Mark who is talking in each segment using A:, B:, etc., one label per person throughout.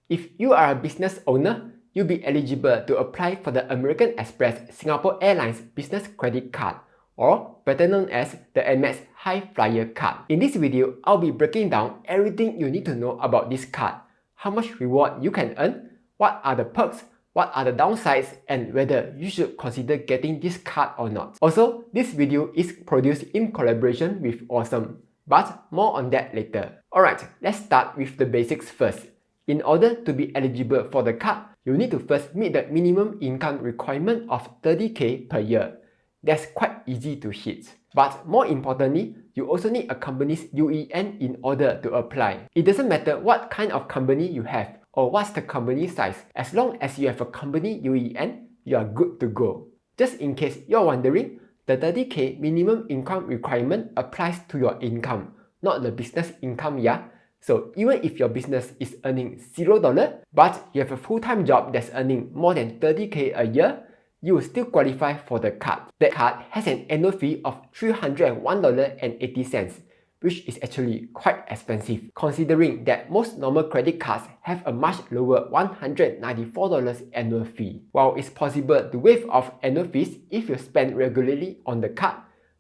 A: If you are a business owner, you'll be eligible to apply for the American Express Singapore Airlines Business Credit Card, or better known as the AMEX HighFlyer card. In this video, I'll be breaking down everything you need to know about this card, how much reward you can earn, what are the perks, what are the downsides, and whether you should consider getting this card or not. Also, this video is produced in collaboration with Awesome, but more on that later. Alright, let's start with the basics first. In order to be eligible for the card, you need to first meet the minimum income requirement of 30k per year. That's quite easy to hit. But more importantly, you also need a company's UEN in order to apply. It doesn't matter what kind of company you have or what's the company size. As long as you have a company UEN, you are good to go. Just in case you're wondering, the 30k minimum income requirement applies to your income, not the business income, yeah? So even if your business is earning $0, but you have a full-time job that's earning more than 30k a year, you will still qualify for the card. The card has an annual fee of $301.80, which is actually quite expensive, considering that most normal credit cards have a much lower $194 annual fee. While it's possible to waive off annual fees if you spend regularly on the card,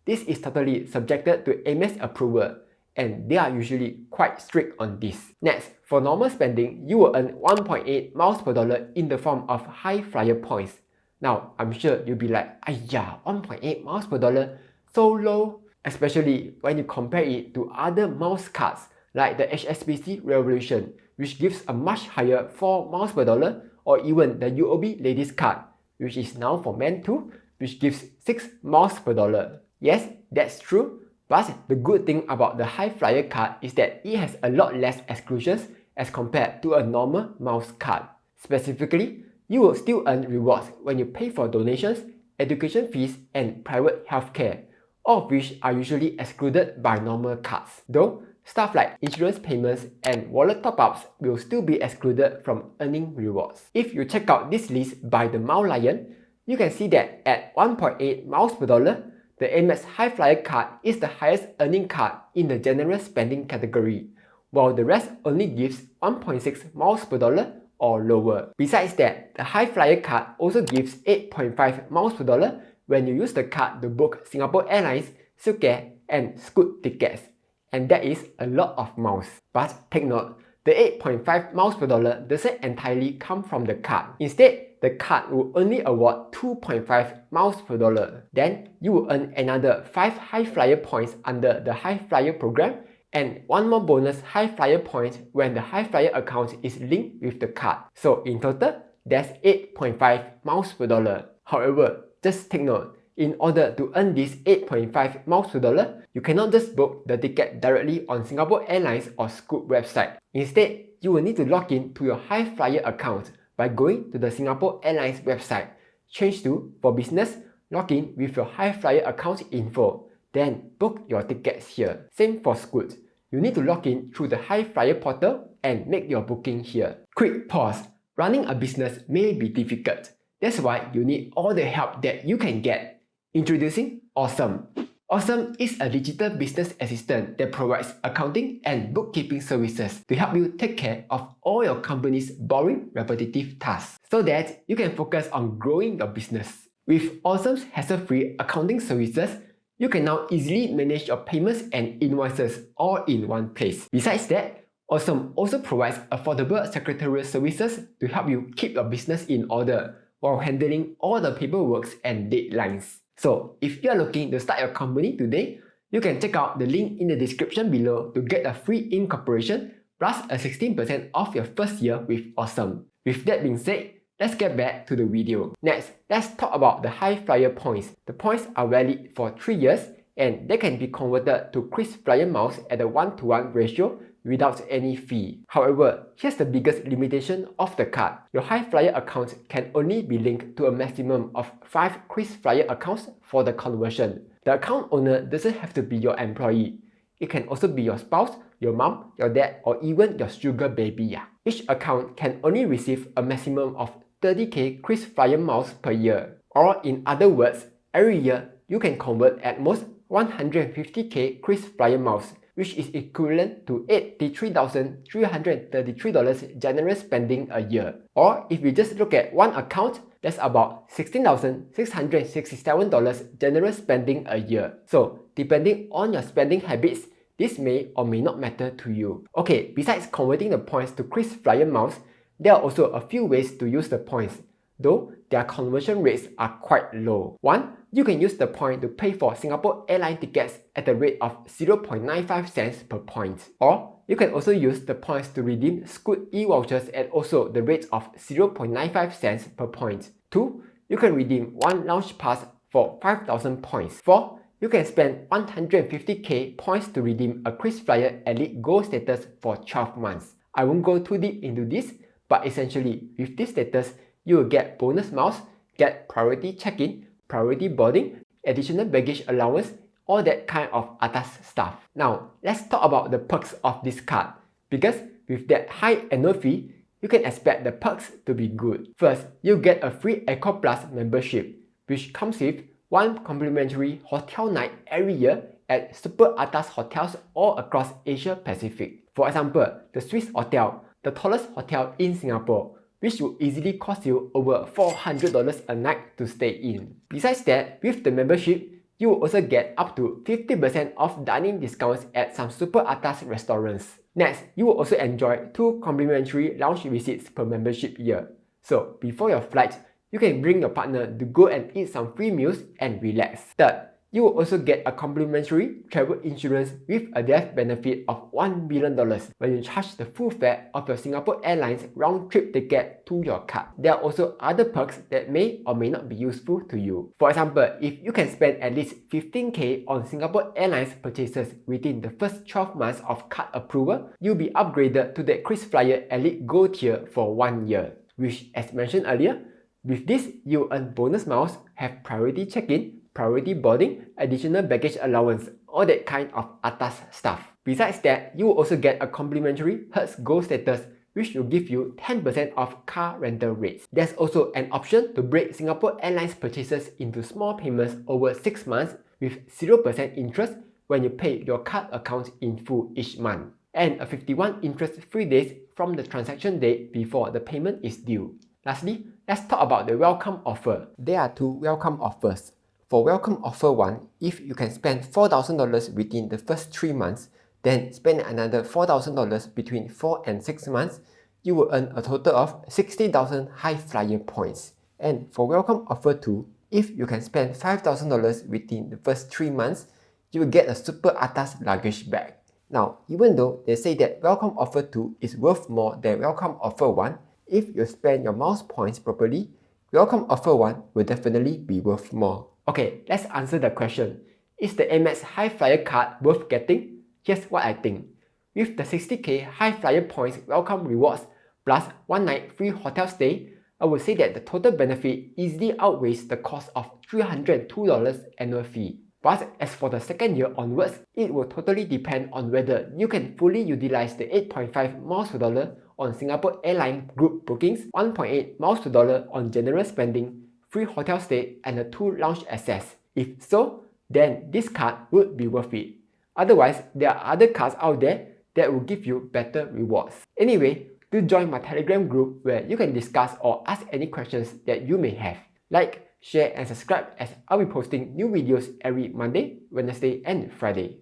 A: this is totally subjected to AMEX approval, and they are usually quite strict on this. Next, for normal spending, you will earn 1.8 miles per dollar in the form of HighFlyer points. Now, I'm sure you'll be like, "Ayya, 1.8 miles per dollar, so low," especially when you compare it to other miles cards like the HSBC Revolution, which gives a much higher 4 miles per dollar, or even the UOB Ladies Card, which is now for men too, which gives 6 miles per dollar. Yes, that's true, but the good thing about the HighFlyer card is that it has a lot less exclusions as compared to a normal miles card. Specifically, you will still earn rewards when you pay for donations, education fees, and private healthcare, all of which are usually excluded by normal cards. Though, stuff like insurance payments and wallet top-ups will still be excluded from earning rewards. If you check out this list by the Mile Lion, you can see that at 1.8 miles per dollar, the AMEX HighFlyer card is the highest earning card in the general spending category, while the rest only gives 1.6 miles per dollar or lower. Besides that, the HighFlyer card also gives 8.5 miles per dollar when you use the card to book Singapore Airlines, Silkair, and Scoot tickets. And that is a lot of miles. But take note, the 8.5 miles per dollar doesn't entirely come from the card. Instead, the card will only award 2.5 miles per dollar. Then, you will earn another 5 HighFlyer points under the HighFlyer program, and one more bonus HighFlyer point when the HighFlyer account is linked with the card. So in total, that's 8.5 miles per dollar. However, just take note, in order to earn this 8.5 miles per dollar, you cannot just book the ticket directly on Singapore Airlines or Scoot website. Instead, you will need to log in to your HighFlyer account by going to the Singapore Airlines website, change to For Business, log in with your HighFlyer account info, then book your tickets here. Same for Scoot. You need to log in through the HighFlyer portal and make your booking here. Quick pause. Running a business may be difficult. That's why you need all the help that you can get. Introducing Awesome. Awesome is a digital business assistant that provides accounting and bookkeeping services to help you take care of all your company's boring, repetitive tasks so that you can focus on growing your business. With Awesome's hassle-free accounting services, you can now easily manage your payments and invoices all in one place. Besides that, Awesome also provides affordable secretarial services to help you keep your business in order while handling all the paperwork and deadlines. So, if you are looking to start your company today, you can check out the link in the description below to get a free incorporation plus a 16% off your first year with Awesome. With that being said, let's get back to the video. Next, let's talk about the HighFlyer points. The points are valid for 3 years and they can be converted to KrisFlyer miles at a 1:1 ratio without any fee. However, here's the biggest limitation of the card. Your HighFlyer account can only be linked to a maximum of 5 KrisFlyer accounts for the conversion. The account owner doesn't have to be your employee. It can also be your spouse, your mom, your dad, or even your sugar baby. Each account can only receive a maximum of 30k KrisFlyer miles per year. Or in other words, every year you can convert at most 150k KrisFlyer miles, which is equivalent to $83,333 general spending a year. Or if we just look at one account, that's about $16,667 general spending a year. So depending on your spending habits, this may or may not matter to you. Okay, besides converting the points to KrisFlyer miles, there are also a few ways to use the points, though their conversion rates are quite low. One, you can use the point to pay for Singapore Airline tickets at the rate of 0.95 cents per point. Or you can also use the points to redeem Scoot e-vouchers at also the rate of 0.95 cents per point. 2, you can redeem one lounge pass for 5,000 points. 4, you can spend 150k points to redeem a KrisFlyer Elite Gold status for 12 months. I won't go too deep into this, but essentially with this status, you will get bonus miles, get priority check-in, priority boarding, additional baggage allowance, all that kind of atas stuff. Now, let's talk about the perks of this card. Because with that high annual fee, you can expect the perks to be good. First, you get a free Accor Plus membership, which comes with one complimentary hotel night every year at super atas hotels all across Asia Pacific. For example, the Swiss Hotel, the tallest hotel in Singapore, which will easily cost you over $400 a night to stay in. Besides that, with the membership, you will also get up to 50% off dining discounts at some super atas restaurants. Next, you will also enjoy 2 complimentary lounge visits per membership year. So, before your flight, you can bring your partner to go and eat some free meals and relax. Third, you will also get a complimentary travel insurance with a death benefit of $1 billion when you charge the full fare of your Singapore Airlines round-trip ticket to your card. There are also other perks that may or may not be useful to you. For example, if you can spend at least 15k on Singapore Airlines purchases within the first 12 months of card approval, you'll be upgraded to the KrisFlyer Elite Gold tier for 1 year, which, as mentioned earlier, with this, you earn bonus miles, have priority check-in, priority boarding, additional baggage allowance, all that kind of atas stuff. Besides that, you will also get a complimentary Hertz Gold status, which will give you 10% off car rental rates. There's also an option to break Singapore Airlines purchases into small payments over 6 months with 0% interest when you pay your card account in full each month, and a 51 interest-free days from the transaction date before the payment is due. Lastly, let's talk about the welcome offer. There are 2 welcome offers. For welcome offer 1, if you can spend $4,000 within the first 3 months, then spend another $4,000 between 4 and 6 months, you will earn a total of 60,000 HighFlyer points. And for welcome offer 2, if you can spend $5,000 within the first 3 months, you will get a super atas luggage bag. Now, even though they say that welcome offer 2 is worth more than welcome offer 1, if you spend your miles points properly, welcome offer 1 will definitely be worth more. Okay, let's answer the question. Is the AMEX HighFlyer card worth getting? Here's what I think. With the 60k HighFlyer points welcome rewards plus 1 night free hotel stay, I would say that the total benefit easily outweighs the cost of $302 annual fee. But as for the second year onwards, it will totally depend on whether you can fully utilize the 8.5 miles per dollar on Singapore Airlines group bookings, 1.8 miles per dollar on general spending, free hotel stay, and the 2 lounge access. If so, then this card would be worth it. Otherwise, there are other cards out there that will give you better rewards. Anyway, do join my Telegram group where you can discuss or ask any questions that you may have. Like, share and subscribe as I'll be posting new videos every Monday, Wednesday and Friday.